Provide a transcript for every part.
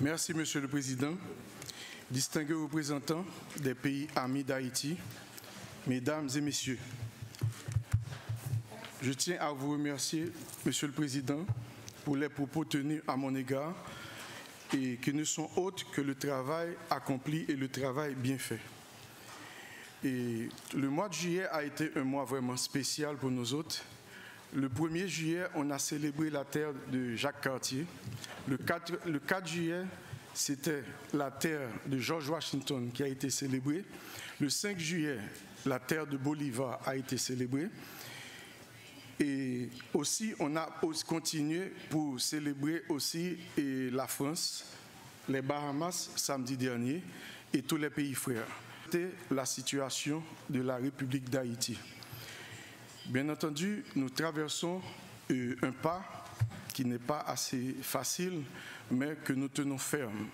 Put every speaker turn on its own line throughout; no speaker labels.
Merci, Monsieur le Président. Distingués représentants des pays amis d'Haïti, Mesdames et Messieurs, je tiens à vous remercier, Monsieur le Président, pour les propos tenus à mon égard et qui ne sont autres que le travail accompli et le travail bien fait. Et le mois de juillet a été un mois vraiment spécial pour nous autres. Le 1er juillet, on a célébré la terre de Jacques Cartier. Le 4 juillet, c'était la terre de George Washington qui a été célébrée. Le 5 juillet, la terre de Bolivar a été célébrée. Et aussi, on a continué pour célébrer aussi la France, les Bahamas samedi dernier et tous les pays frères. C'était la situation de la République d'Haïti. Bien entendu, nous traversons un pas qui n'est pas assez facile, mais que nous tenons ferme.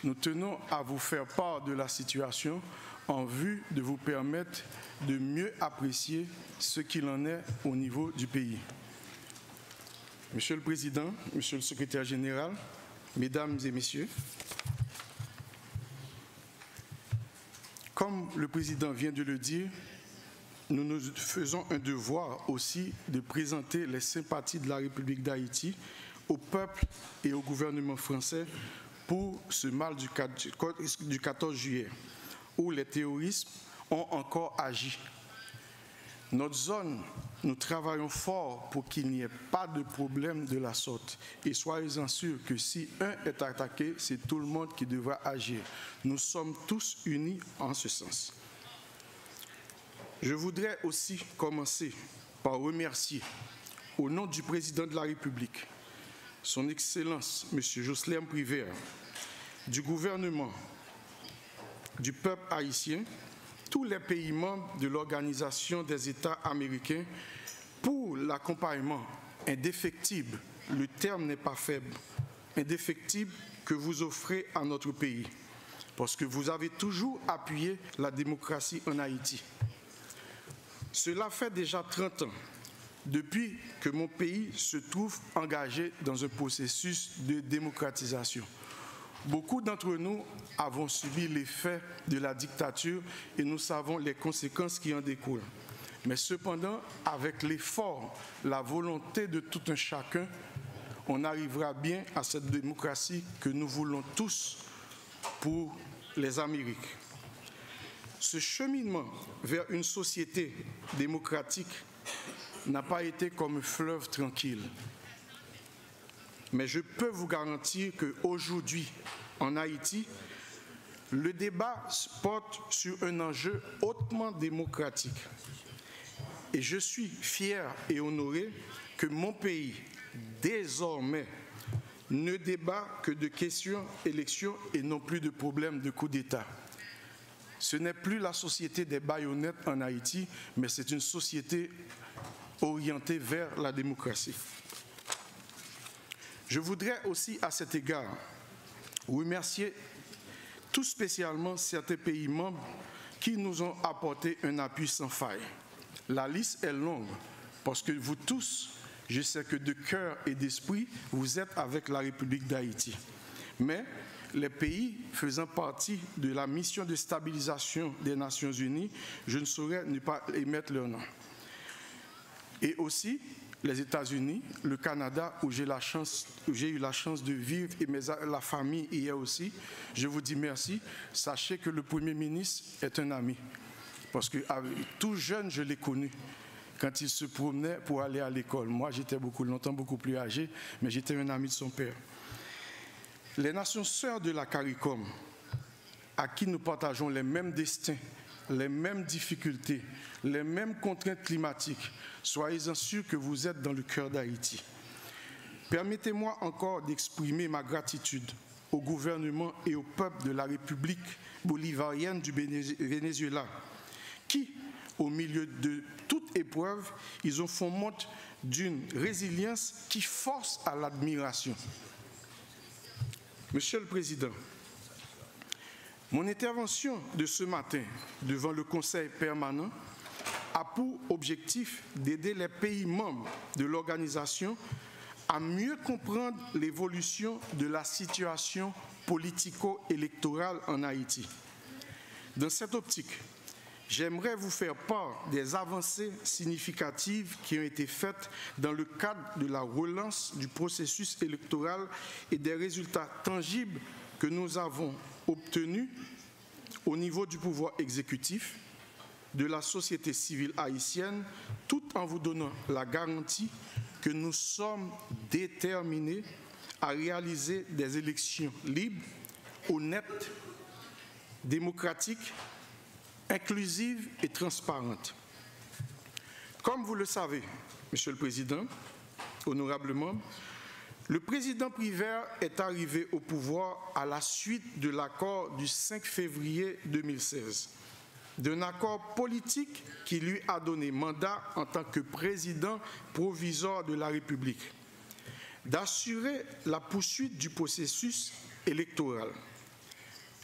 Nous tenons à vous faire part de la situation en vue de vous permettre de mieux apprécier ce qu'il en est au niveau du pays. Monsieur le Président, Monsieur le Secrétaire général, Mesdames et Messieurs, comme le Président vient de le dire, nous nous faisons un devoir aussi de présenter les sympathies de la République d'Haïti au peuple et au gouvernement français pour ce mal du 14 juillet, où les terroristes ont encore agi. Notre zone, nous travaillons fort pour qu'il n'y ait pas de problème de la sorte. Et soyez-en sûrs que si un est attaqué, c'est tout le monde qui devra agir. Nous sommes tous unis en ce sens. Je voudrais aussi commencer par remercier, au nom du Président de la République, Son Excellence, M. Jocelyn Privert, du gouvernement, du peuple haïtien, tous les pays membres de l'Organisation des États américains pour l'accompagnement indéfectible, le terme n'est pas faible, indéfectible que vous offrez à notre pays, parce que vous avez toujours appuyé la démocratie en Haïti. Cela fait déjà 30 ans, depuis que mon pays se trouve engagé dans un processus de démocratisation. Beaucoup d'entre nous avons subi l'effet de la dictature et nous savons les conséquences qui en découlent. Mais cependant, avec l'effort, la volonté de tout un chacun, on arrivera bien à cette démocratie que nous voulons tous pour les Amériques. Ce cheminement vers une société démocratique n'a pas été comme un fleuve tranquille. Mais je peux vous garantir qu'aujourd'hui, en Haïti, le débat porte sur un enjeu hautement démocratique. Et je suis fier et honoré que mon pays, désormais, ne débat que de questions élections et non plus de problèmes de coup d'État. Ce n'est plus la société des baïonnettes en Haïti, mais c'est une société orientée vers la démocratie. Je voudrais aussi, à cet égard, remercier tout spécialement certains pays membres qui nous ont apporté un appui sans faille. La liste est longue, parce que vous tous, je sais que de cœur et d'esprit, vous êtes avec la République d'Haïti. Mais les pays faisant partie de la mission de stabilisation des Nations Unies, je ne saurais ne pas émettre leur nom. Et aussi les États-Unis, le Canada, où j'ai eu la chance de vivre, et la famille hier aussi, je vous dis merci. Sachez que le Premier ministre est un ami, parce que tout jeune, je l'ai connu. Quand il se promenait pour aller à l'école. Moi, j'étais longtemps beaucoup plus âgé, mais j'étais un ami de son père. Les nations sœurs de la CARICOM, à qui nous partageons les mêmes destins, les mêmes difficultés, les mêmes contraintes climatiques, soyez-en sûrs que vous êtes dans le cœur d'Haïti. Permettez-moi encore d'exprimer ma gratitude au gouvernement et au peuple de la République bolivarienne du Venezuela, qui, au milieu de toute épreuve, ils ont fait montre d'une résilience qui force à l'admiration. Monsieur le Président, mon intervention de ce matin devant le Conseil permanent a pour objectif d'aider les pays membres de l'organisation à mieux comprendre l'évolution de la situation politico-électorale en Haïti. Dans cette optique, j'aimerais vous faire part des avancées significatives qui ont été faites dans le cadre de la relance du processus électoral et des résultats tangibles que nous avons obtenus au niveau du pouvoir exécutif, de la société civile haïtienne, tout en vous donnant la garantie que nous sommes déterminés à réaliser des élections libres, honnêtes, démocratiques, inclusives et transparentes. Comme vous le savez, Monsieur le Président, honorables membres, le président Privert est arrivé au pouvoir à la suite de l'accord du 5 février 2016, d'un accord politique qui lui a donné mandat en tant que président provisoire de la République, d'assurer la poursuite du processus électoral.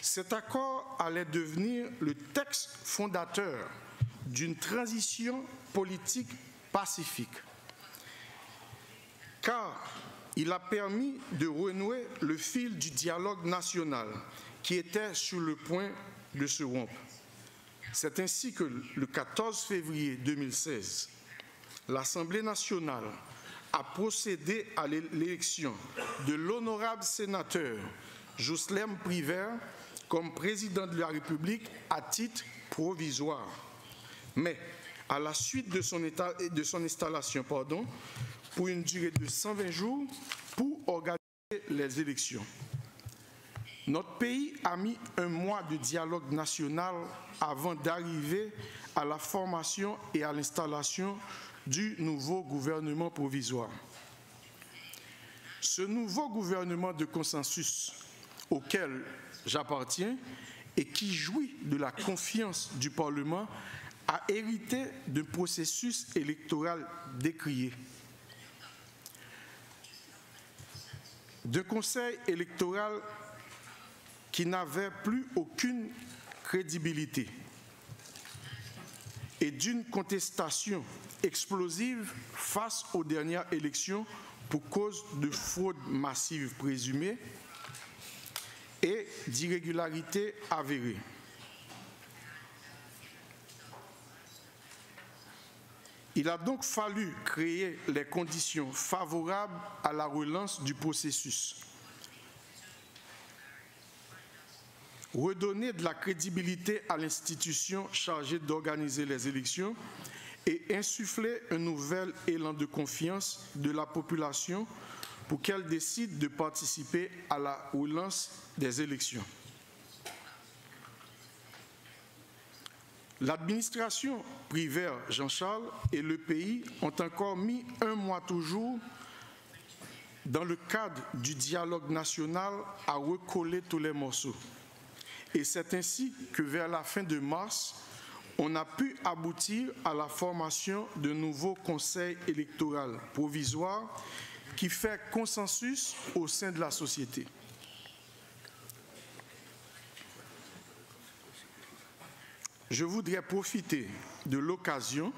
Cet accord allait devenir le texte fondateur d'une transition politique pacifique, car il a permis de renouer le fil du dialogue national qui était sur le point de se rompre. C'est ainsi que le 14 février 2016, l'Assemblée nationale a procédé à l'élection de l'honorable sénateur Joslem Privert comme président de la République à titre provisoire. Mais à la suite de son installation, pour une durée de 120 jours pour organiser les élections. Notre pays a mis un mois de dialogue national avant d'arriver à la formation et à l'installation du nouveau gouvernement provisoire. Ce nouveau gouvernement de consensus auquel j'appartiens et qui jouit de la confiance du Parlement a hérité d'un processus électoral décrié, d'un conseil électoral qui n'avait plus aucune crédibilité et d'une contestation explosive face aux dernières élections pour cause de fraude massive présumée et d'irrégularités avérées. Il a donc fallu créer les conditions favorables à la relance du processus, redonner de la crédibilité à l'institution chargée d'organiser les élections et insuffler un nouvel élan de confiance de la population pour qu'elle décide de participer à la relance des élections. L'administration Privert Jean-Charles et le pays ont encore mis un mois toujours dans le cadre du dialogue national à recoller tous les morceaux. Et c'est ainsi que vers la fin de mars, on a pu aboutir à la formation d'un nouveau conseil électoral provisoire qui fait consensus au sein de la société. Je voudrais profiter de l'occasion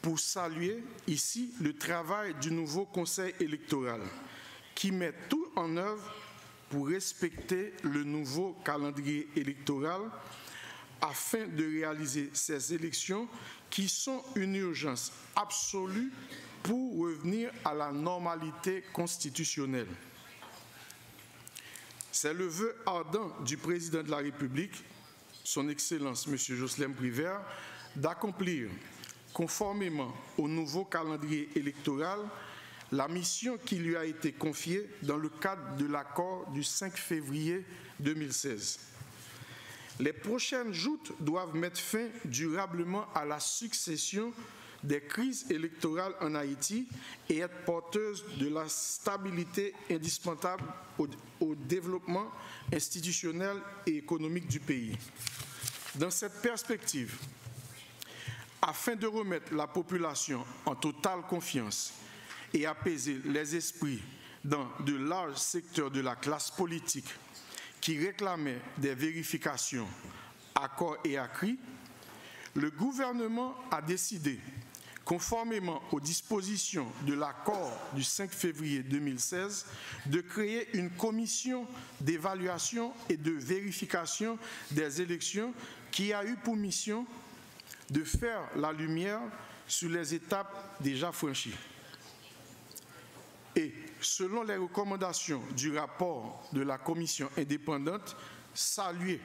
pour saluer ici le travail du nouveau conseil électoral qui met tout en œuvre pour respecter le nouveau calendrier électoral afin de réaliser ces élections qui sont une urgence absolue pour revenir à la normalité constitutionnelle. C'est le vœu ardent du président de la République, Son Excellence M. Joslem Privert, d'accomplir, conformément au nouveau calendrier électoral, la mission qui lui a été confiée dans le cadre de l'accord du 5 février 2016. Les prochaines joutes doivent mettre fin durablement à la succession des crises électorales en Haïti et être porteuses de la stabilité indispensable au développement institutionnel et économique du pays. Dans cette perspective, afin de remettre la population en totale confiance et apaiser les esprits dans de larges secteurs de la classe politique qui réclamaient des vérifications à corps et à cri, le gouvernement a décidé, conformément aux dispositions de l'accord du 5 février 2016, de créer une commission d'évaluation et de vérification des élections qui a eu pour mission de faire la lumière sur les étapes déjà franchies. Et selon les recommandations du rapport de la commission indépendante, salué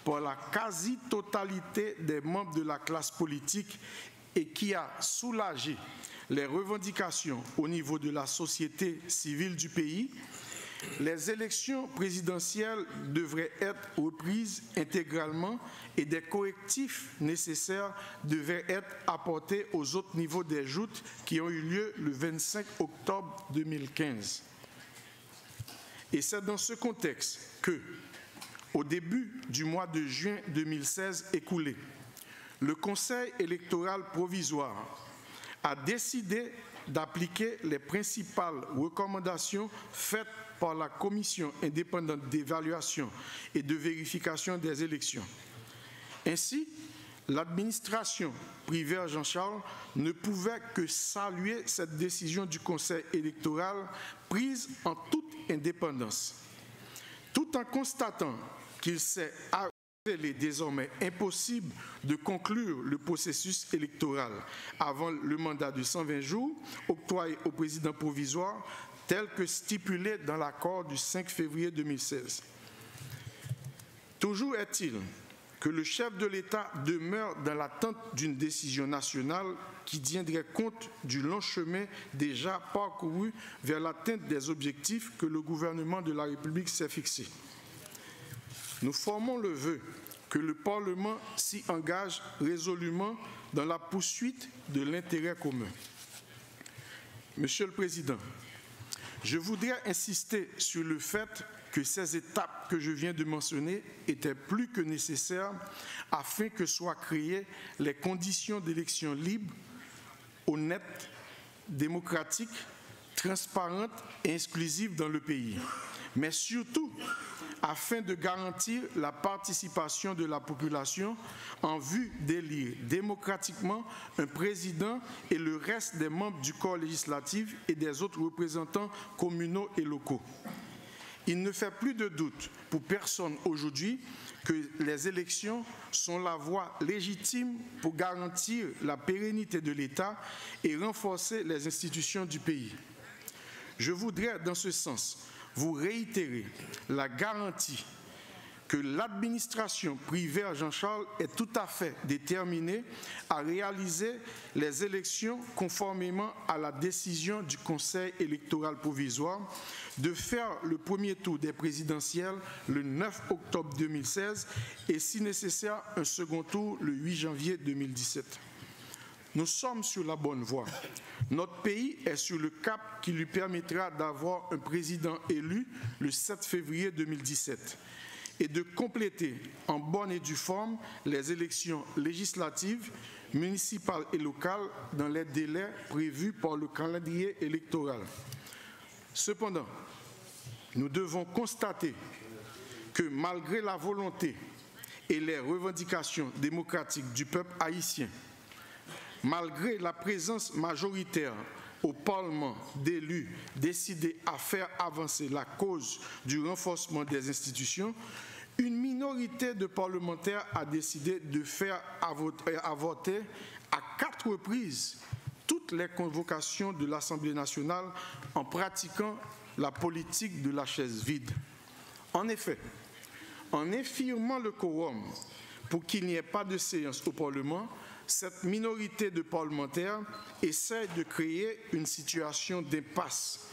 par la quasi-totalité des membres de la classe politique et qui a soulagé les revendications au niveau de la société civile du pays, les élections présidentielles devraient être reprises intégralement et des correctifs nécessaires devraient être apportés aux autres niveaux des joutes qui ont eu lieu le 25 octobre 2015. Et c'est dans ce contexte que, au début du mois de juin 2016 écoulé, le Conseil électoral provisoire a décidé d'appliquer les principales recommandations faites par la Commission indépendante d'évaluation et de vérification des élections. Ainsi, l'administration privée Jean-Charles ne pouvait que saluer cette décision du Conseil électoral prise en toute indépendance, tout en constatant qu'il s'est avéré désormais impossible de conclure le processus électoral avant le mandat de 120 jours octroyé au président provisoire tel que stipulé dans l'accord du 5 février 2016. Toujours est-il que le chef de l'État demeure dans l'attente d'une décision nationale qui tiendrait compte du long chemin déjà parcouru vers l'atteinte des objectifs que le gouvernement de la République s'est fixés. Nous formons le vœu que le Parlement s'y engage résolument dans la poursuite de l'intérêt commun. Monsieur le Président, je voudrais insister sur le fait que ces étapes que je viens de mentionner étaient plus que nécessaires afin que soient créées les conditions d'élections libres, honnêtes, démocratiques, transparentes et exclusives dans le pays, mais surtout afin de garantir la participation de la population en vue d'élire démocratiquement un président et le reste des membres du corps législatif et des autres représentants communaux et locaux. Il ne fait plus de doute pour personne aujourd'hui que les élections sont la voie légitime pour garantir la pérennité de l'État et renforcer les institutions du pays. Je voudrais, dans ce sens, vous réitérer la garantie que l'administration privée Jean-Charles est tout à fait déterminée à réaliser les élections conformément à la décision du Conseil électoral provisoire de faire le premier tour des présidentielles le 9 octobre 2016 et, si nécessaire, un second tour le 8 janvier 2017. Nous sommes sur la bonne voie. Notre pays est sur le cap qui lui permettra d'avoir un président élu le 7 février 2017 et de compléter en bonne et due forme les élections législatives, municipales et locales dans les délais prévus par le calendrier électoral. Cependant, nous devons constater que malgré la volonté et les revendications démocratiques du peuple haïtien, malgré la présence majoritaire au Parlement d'élus décidés à faire avancer la cause du renforcement des institutions, une minorité de parlementaires a décidé de faire avorter à 4 reprises toutes les convocations de l'Assemblée nationale en pratiquant la politique de la chaise vide. En effet, en infirmant le quorum pour qu'il n'y ait pas de séance au Parlement, cette minorité de parlementaires essaie de créer une situation d'impasse,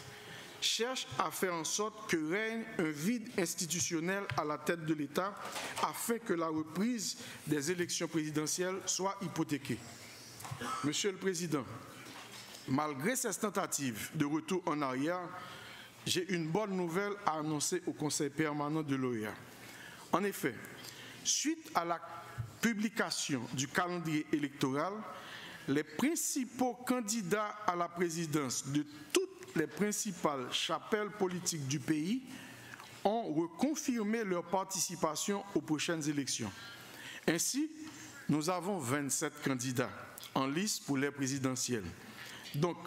cherche à faire en sorte que règne un vide institutionnel à la tête de l'État afin que la reprise des élections présidentielles soit hypothéquée. Monsieur le Président, malgré ces tentatives de retour en arrière, j'ai une bonne nouvelle à annoncer au Conseil permanent de l'OEA. En effet, suite à la publication du calendrier électoral, les principaux candidats à la présidence de toutes les principales chapelles politiques du pays ont reconfirmé leur participation aux prochaines élections. Ainsi, nous avons 27 candidats en lice pour les présidentielles. Donc,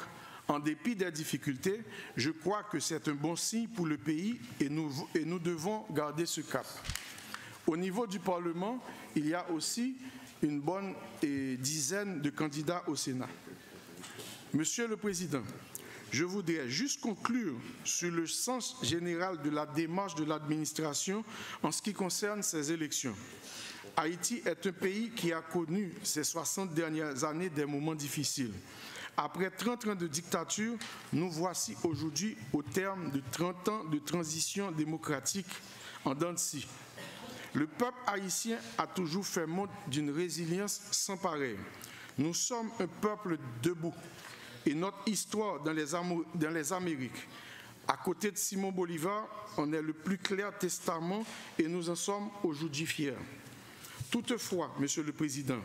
en dépit des difficultés, je crois que c'est un bon signe pour le pays et nous devons garder ce cap. Au niveau du Parlement, il y a aussi une bonne dizaine de candidats au Sénat. Monsieur le Président, je voudrais juste conclure sur le sens général de la démarche de l'administration en ce qui concerne ces élections. Haïti est un pays qui a connu ces 60 dernières années des moments difficiles. Après 30 ans de dictature, nous voici aujourd'hui au terme de 30 ans de transition démocratique en dents de scie. Le peuple haïtien a toujours fait montre d'une résilience sans pareille. Nous sommes un peuple debout et notre histoire dans les Amériques, à côté de Simon Bolivar, en est le plus clair testament et nous en sommes aujourd'hui fiers. Toutefois, Monsieur le Président,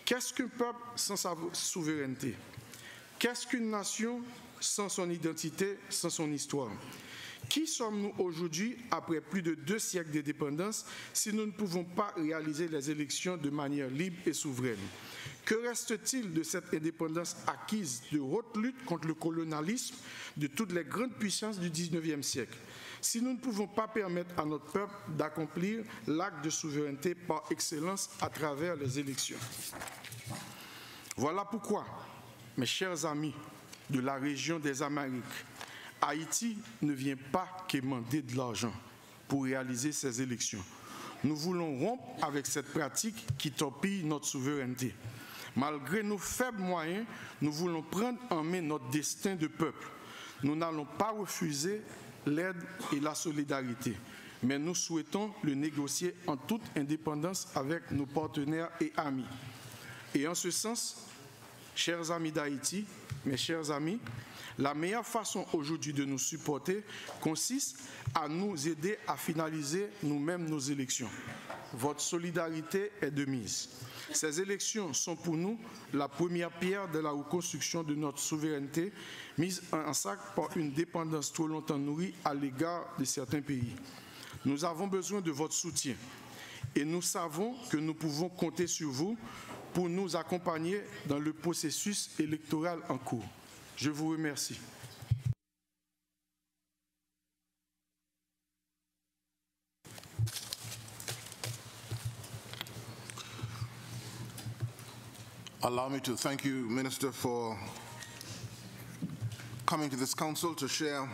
qu'est-ce qu'un peuple sans sa souveraineté? Qu'est-ce qu'une nation sans son identité, sans son histoire? Qui sommes-nous aujourd'hui, après plus de 2 siècles d'indépendance, si nous ne pouvons pas réaliser les élections de manière libre et souveraine? Que reste-t-il de cette indépendance acquise de haute lutte contre le colonialisme de toutes les grandes puissances du XIXe siècle, si nous ne pouvons pas permettre à notre peuple d'accomplir l'acte de souveraineté par excellence à travers les élections? Voilà pourquoi, mes chers amis de la région des Amériques, Haïti ne vient pas quémander de l'argent pour réaliser ces élections. Nous voulons rompre avec cette pratique qui torpille notre souveraineté. Malgré nos faibles moyens, nous voulons prendre en main notre destin de peuple. Nous n'allons pas refuser l'aide et la solidarité, mais nous souhaitons le négocier en toute indépendance avec nos partenaires et amis. Et en ce sens, chers amis d'Haïti, mes chers amis, la meilleure façon aujourd'hui de nous supporter consiste à nous aider à finaliser nous-mêmes nos élections. Votre solidarité est de mise. Ces élections sont pour nous la première pierre de la reconstruction de notre souveraineté, mise en sac par une dépendance trop longtemps nourrie à l'égard de certains pays. Nous avons besoin de votre soutien et nous savons que nous pouvons compter sur vous pour nous accompagner dans le processus électoral en cours. Je vous remercie.
Allow me to thank you, Minister, for coming to this council to share